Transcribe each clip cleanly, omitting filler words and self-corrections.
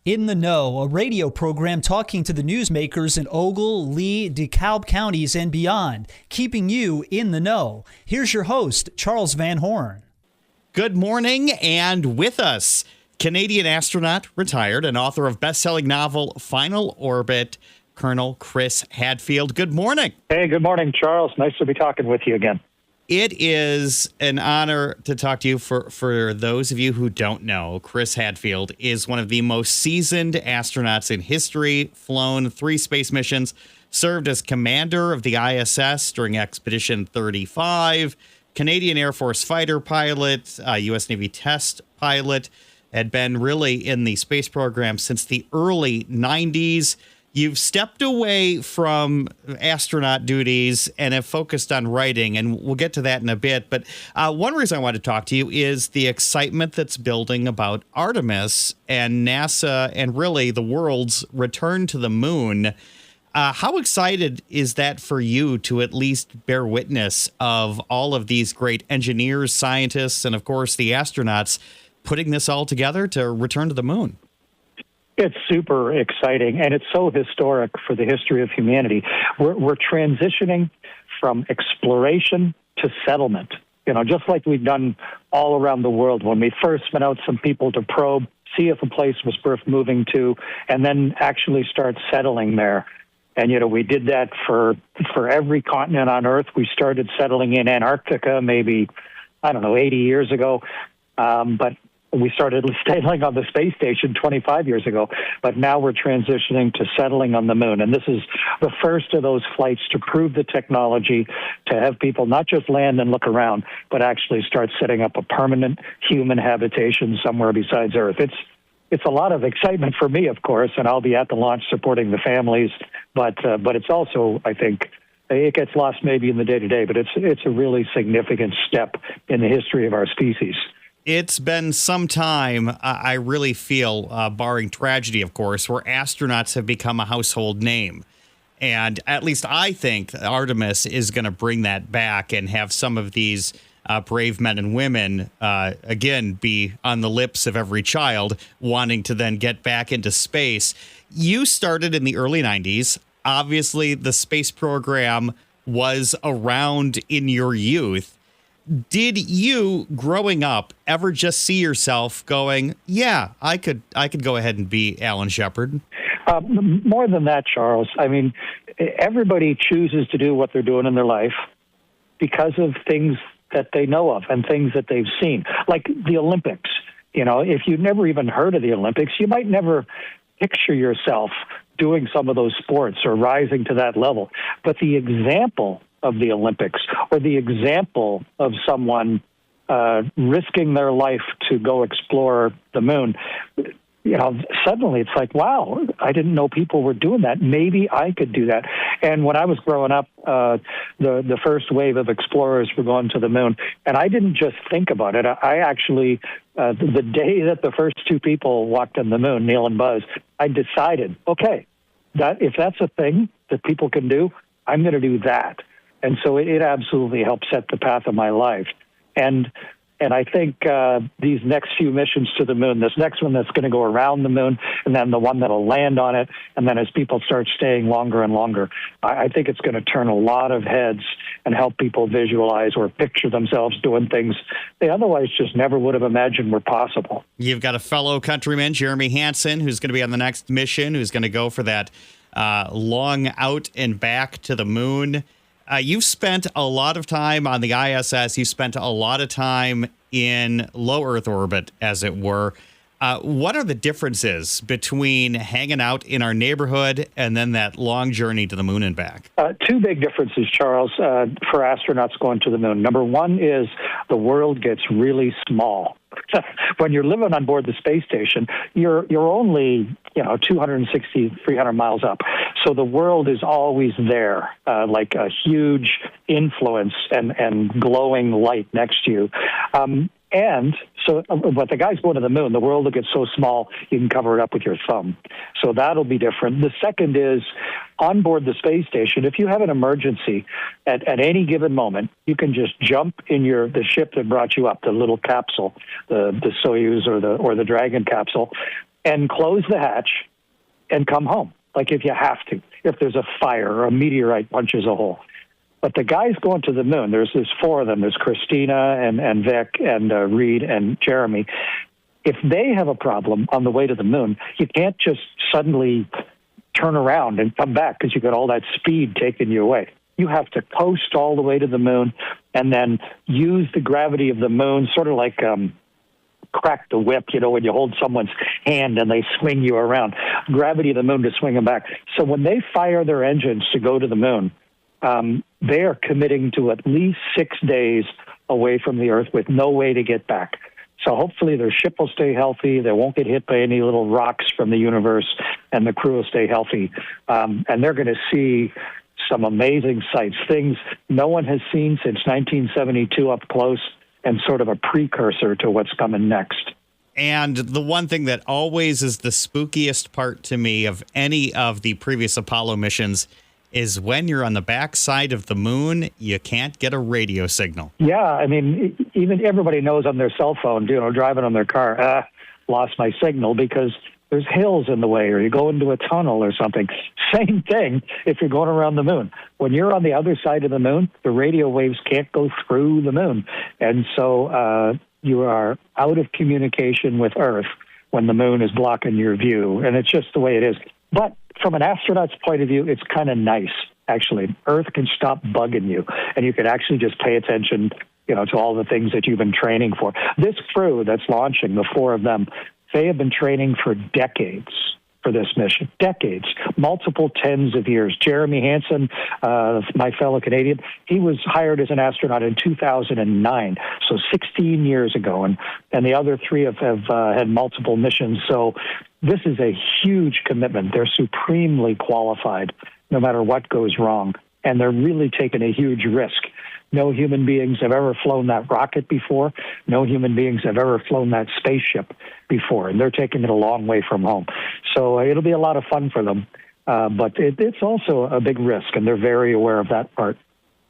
In the Know, a radio program talking to the newsmakers in Ogle, Lee, DeKalb counties and beyond, keeping you in the know. Here's your host, Charles Van Horn. Good morning, and with us, Canadian astronaut, retired, and author of best-selling novel Final Orbit, Colonel Chris Hadfield. Good morning. Hey, good morning, Charles. Nice to be talking with you again. It is an honor to talk to you. For those of you who don't know, Chris Hadfield is one of the most seasoned astronauts in history, flown 3 space missions, served as commander of the ISS during Expedition 35, Canadian Air Force fighter pilot, U.S. Navy test pilot, had been really in the space program since the early 90s. You've stepped away from astronaut duties and have focused on writing, and we'll get to that in a bit. But one reason I want to talk to you is the excitement that's building about Artemis and NASA and really the world's return to the moon. How excited is that for you to at least bear witness of all of these great engineers, scientists, and, of course, the astronauts putting this all together to return to the moon? It's super exciting, and it's so historic for the history of humanity. We're transitioning from exploration to settlement, just like we've done all around the world. When we first sent out some people to probe, see if a place was worth moving to, and then actually start settling there. And, we did that for every continent on Earth. We started settling in Antarctica maybe, 80 years ago. But we started settling on the space station 25 years ago, but now we're transitioning to settling on the moon. And this is the first of those flights to prove the technology, to have people not just land and look around, but actually start setting up a permanent human habitation somewhere besides Earth. It's a lot of excitement for me, of course, and I'll be at the launch supporting the families. But it's also, I think, it gets lost maybe in the day-to-day, but it's a really significant step in the history of our species. It's been some time, I really feel, barring tragedy, of course, where astronauts have become a household name. And at least I think Artemis is going to bring that back and have some of these brave men and women, again, be on the lips of every child wanting to then get back into space. You started in the early 90s. Obviously, the space program was around in your youth. Did you, growing up, ever just see yourself going, yeah, I could go ahead and be Alan Shepard? More than that, Charles. I mean, everybody chooses to do what they're doing in their life because of things that they know of and things that they've seen, like the Olympics. If you've never even heard of the Olympics, you might never picture yourself doing some of those sports or rising to that level. But the example of the Olympics, or the example of someone risking their life to go explore the moon, suddenly it's like, wow, I didn't know people were doing that. Maybe I could do that. And when I was growing up, the first wave of explorers were going to the moon, and I didn't just think about it. I actually, the day that the first 2 people walked on the moon, Neil and Buzz, I decided, okay, that if that's a thing that people can do, I'm going to do that. And so it absolutely helped set the path of my life. And I think these next few missions to the moon, this next one that's going to go around the moon, and then the one that'll land on it, and then as people start staying longer and longer, I think it's going to turn a lot of heads and help people visualize or picture themselves doing things they otherwise just never would have imagined were possible. You've got a fellow countryman, Jeremy Hansen, who's going to be on the next mission, who's going to go for that long out and back to the moon. You've spent a lot of time on the ISS. You spent a lot of time in low Earth orbit, as it were. What are the differences between hanging out in our neighborhood and then that long journey to the moon and back? 2 big differences, Charles, for astronauts going to the moon. Number one is the world gets really small. When you're living on board the space station, you're only 260, 300 miles up. So the world is always there, like a huge influence and glowing light next to you. And so, but the guys going to the moon, the world will get so small, you can cover it up with your thumb. So that'll be different. The second is, on board the space station, if you have an emergency at any given moment, you can just jump in the ship that brought you up, the little capsule, the Soyuz or the Dragon capsule, and close the hatch and come home, like if you have to, if there's a fire or a meteorite punches a hole. But the guys going to the moon, there's four of them. There's Christina and Vic and Reed and Jeremy. If they have a problem on the way to the moon, you can't just suddenly turn around and come back because you got all that speed taking you away. You have to coast all the way to the moon and then use the gravity of the moon, sort of like crack the whip, when you hold someone's hand and they swing you around. Gravity of the moon to swing them back. So when they fire their engines to go to the moon, they are committing to at least 6 days away from the Earth with no way to get back. So hopefully their ship will stay healthy. They won't get hit by any little rocks from the universe, and the crew will stay healthy. And they're going to see some amazing sights, things no one has seen since 1972 up close, and sort of a precursor to what's coming next. And the one thing that always is the spookiest part to me of any of the previous Apollo missions is when you're on the backside of the moon, you can't get a radio signal. Yeah, I mean, even everybody knows on their cell phone, driving on their car, lost my signal because there's hills in the way, or you go into a tunnel or something. Same thing if you're going around the moon. When you're on the other side of the moon, the radio waves can't go through the moon. And so you are out of communication with Earth when the moon is blocking your view. And it's just the way it is. But from an astronaut's point of view, it's kind of nice, actually. Earth can stop bugging you, and you can actually just pay attention, to all the things that you've been training for. This crew that's launching, the four of them, they have been training for decades for this mission. Decades. Multiple tens of years. Jeremy Hansen, my fellow Canadian, he was hired as an astronaut in 2009, so 16 years ago. And the other three have had multiple missions. So this is a huge commitment. They're supremely qualified, no matter what goes wrong. And they're really taking a huge risk. No human beings have ever flown that rocket before. No human beings have ever flown that spaceship before. And they're taking it a long way from home. So it'll be a lot of fun for them. But it's also a big risk, and they're very aware of that part.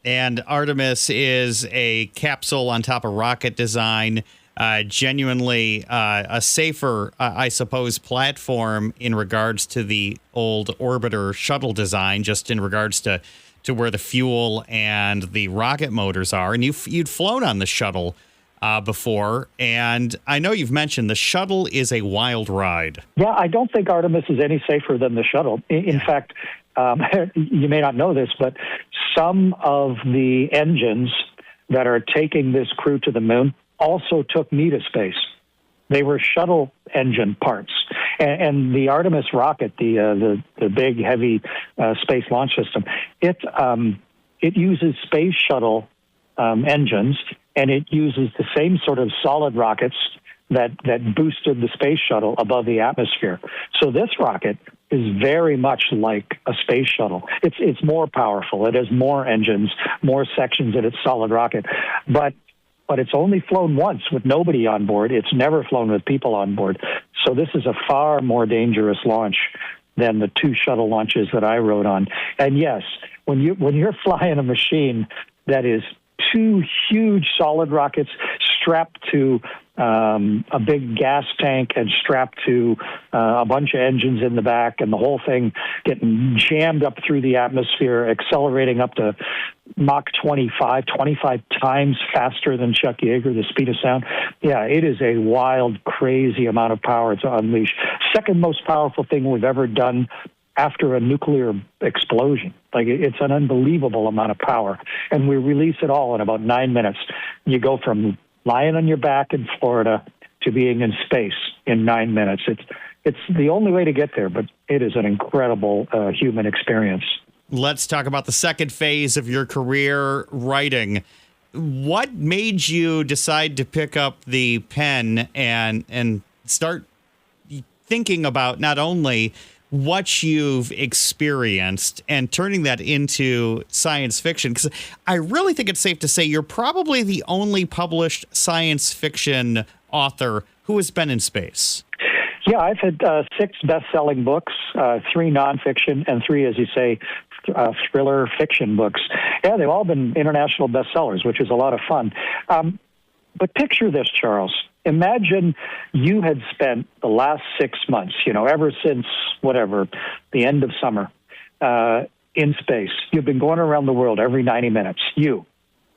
And Artemis is a capsule on top of rocket design, genuinely a safer, I suppose, platform in regards to the old orbiter shuttle design, just in regards to where the fuel and the rocket motors are. And you'd flown on the shuttle before, and I know you've mentioned the shuttle is a wild ride. Yeah, I don't think Artemis is any safer than the shuttle. In fact, you may not know this, but some of the engines that are taking this crew to the moon also took me to space. They were shuttle engine parts. And the Artemis rocket, the big, heavy space launch system, it uses space shuttle engines, and it uses the same sort of solid rockets that boosted the space shuttle above the atmosphere. So this rocket is very much like a space shuttle. It's more powerful. It has more engines, more sections in its solid rocket. But it's only flown once with nobody on board. It's never flown with people on board. So this is a far more dangerous launch than the two shuttle launches that I rode on. And yes, when you're flying a machine that is two huge solid rockets strapped to a big gas tank and strapped to a bunch of engines in the back, and the whole thing getting jammed up through the atmosphere, accelerating up to Mach 25 times faster than Chuck Yeager, the speed of sound. Yeah, it is a wild, crazy amount of power to unleash. Second most powerful thing we've ever done after a nuclear explosion. Like, it's an unbelievable amount of power. And we release it all in about 9 minutes. You go from lying on your back in Florida to being in space in 9 minutes. It's the only way to get there, but it is an incredible human experience. Let's talk about the second phase of your career, writing. What made you decide to pick up the pen and start thinking about not only what you've experienced and turning that into science fiction? Because I really think it's safe to say you're probably the only published science fiction author who has been in space. Yeah, I've had 6 best-selling books, 3 nonfiction, and 3, as you say, thriller fiction books. Yeah, they've all been international bestsellers, which is a lot of fun. But picture this, Charles. Imagine you had spent the last 6 months, ever since whatever, the end of summer, in space. You've been going around the world every 90 minutes, you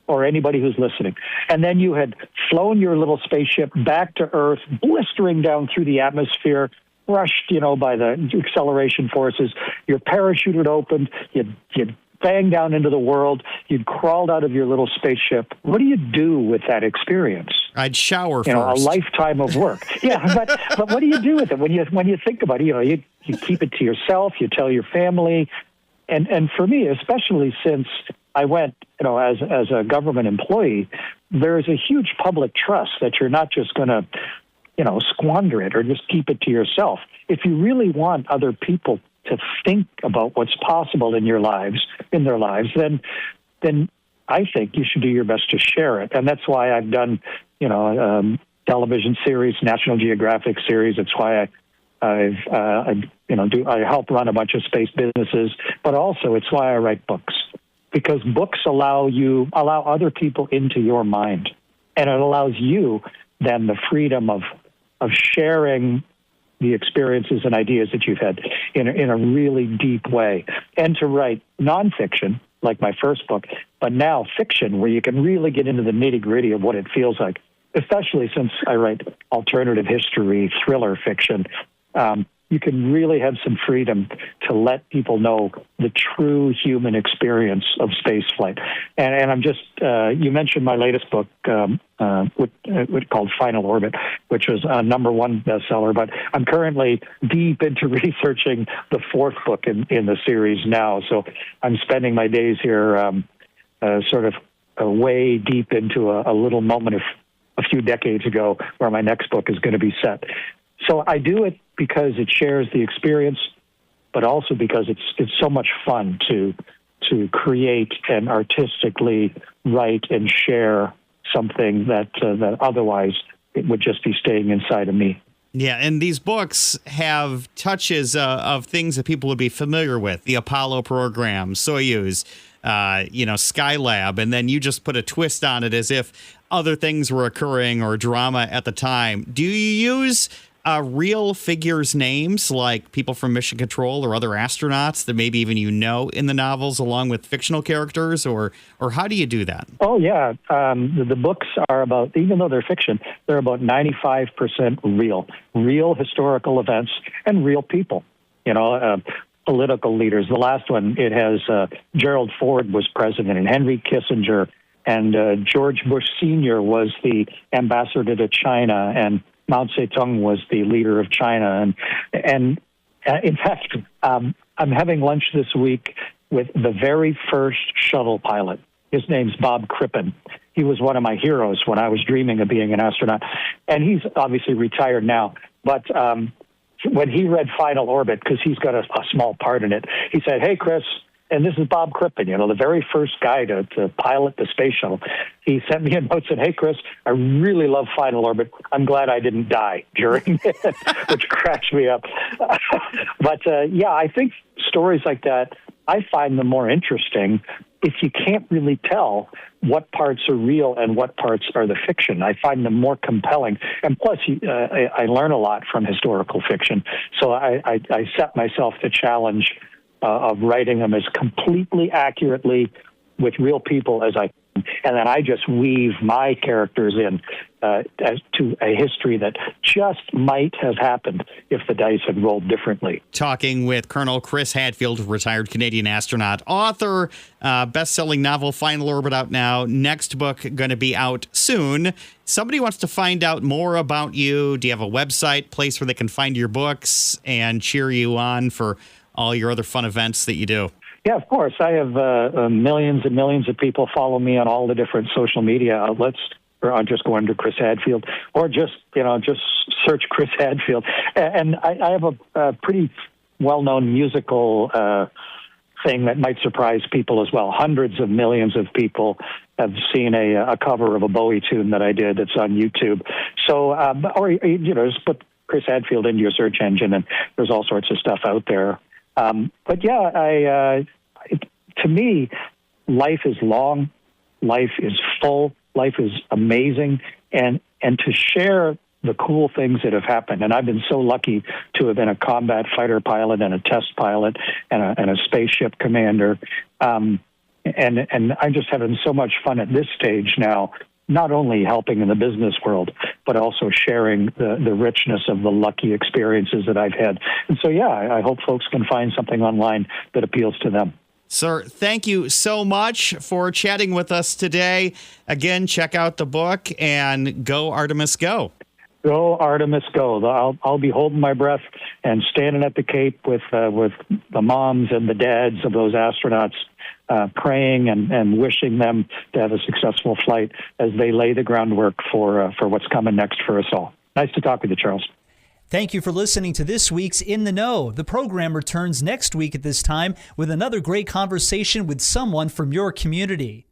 or anybody who's listening. And then you had flown your little spaceship back to Earth, blistering down through the atmosphere, crushed, by the acceleration forces. Your parachute had opened. You'd banged down into the world. You'd crawled out of your little spaceship. What do you do with that experience? I'd shower first. A lifetime of work. Yeah, but what do you do with it when you think about it? You keep it to yourself. You tell your family, and for me, especially since I went, as a government employee, there is a huge public trust that you're not just going to, squander it or just keep it to yourself. If you really want other people to think about what's possible in their lives, then I think you should do your best to share it. And that's why I've done, television series, National Geographic series. It's why I help run a bunch of space businesses, but also it's why I write books, because books allow other people into your mind, and it allows you then the freedom of sharing the experiences and ideas that you've had in a really deep way, and to write nonfiction like my first book, but now fiction where you can really get into the nitty-gritty of what it feels like, especially since I write alternative history, thriller fiction. You can really have some freedom to let people know the true human experience of spaceflight. And I'm just, you mentioned my latest book, called Final Orbit, which was a #1 bestseller, but I'm currently deep into researching the fourth book in the series now. So I'm spending my days here sort of way deep into a little moment of a few decades ago where my next book is going to be set. So I do it because it shares the experience, but also because it's so much fun to create and artistically write and share something that otherwise it would just be staying inside of me. Yeah, and these books have touches of things that people would be familiar with: the Apollo program, Soyuz, Skylab, and then you just put a twist on it as if other things were occurring or drama at the time. Do you use real figures' names like people from Mission Control or other astronauts that maybe even in the novels, along with fictional characters, or how do you do that? Oh, yeah. The books are about, even though they're fiction, they're about 95% real historical events and real people, political leaders. The last one, it has Gerald Ford was president and Henry Kissinger, and George Bush Sr. was the ambassador to China, and Mao Zedong was the leader of China. And in fact, I'm having lunch this week with the very first shuttle pilot. His name's Bob Crippen. He was one of my heroes when I was dreaming of being an astronaut. And he's obviously retired now. But when he read Final Orbit, because he's got a small part in it, he said, "Hey, Chris," and this is Bob Crippen, the very first guy to pilot the space shuttle. He sent me a note, said, "Hey, Chris, I really love Final Orbit. I'm glad I didn't die during it," which cracks me up. But I think stories like that, I find them more interesting if you can't really tell what parts are real and what parts are the fiction. I find them more compelling. And plus, I learn a lot from historical fiction. So I set myself the challenge of writing them as completely accurately with real people as I can. And then I just weave my characters in as to a history that just might have happened if the dice had rolled differently. Talking with Colonel Chris Hadfield, retired Canadian astronaut, author, best-selling novel Final Orbit out now, next book going to be out soon. Somebody wants to find out more about you. Do you have a website, place where they can find your books and cheer you on for all your other fun events that you do? Yeah, of course. I have millions and millions of people follow me on all the different social media outlets. Or I'll just go under Chris Hadfield, or just search Chris Hadfield. And I have a pretty well-known musical thing that might surprise people as well. Hundreds of millions of people have seen a cover of a Bowie tune that I did that's on YouTube. So, just put Chris Hadfield into your search engine, and there's all sorts of stuff out there. But yeah, to me, life is long, life is full, life is amazing, and and to share the cool things that have happened. And I've been so lucky to have been a combat fighter pilot and a test pilot and a spaceship commander. And I'm just having so much fun at this stage now, not only helping in the business world, but also sharing the richness of the lucky experiences that I've had. And so, yeah, I hope folks can find something online that appeals to them. Sir, thank you so much for chatting with us today. Again, check out the book and go Artemis, go. Go Artemis, go. I'll be holding my breath and standing at the Cape with the moms and the dads of those astronauts, praying and wishing them to have a successful flight as they lay the groundwork for what's coming next for us all. Nice to talk with you, Charles. Thank you for listening to this week's In the Know. The program returns next week at this time with another great conversation with someone from your community.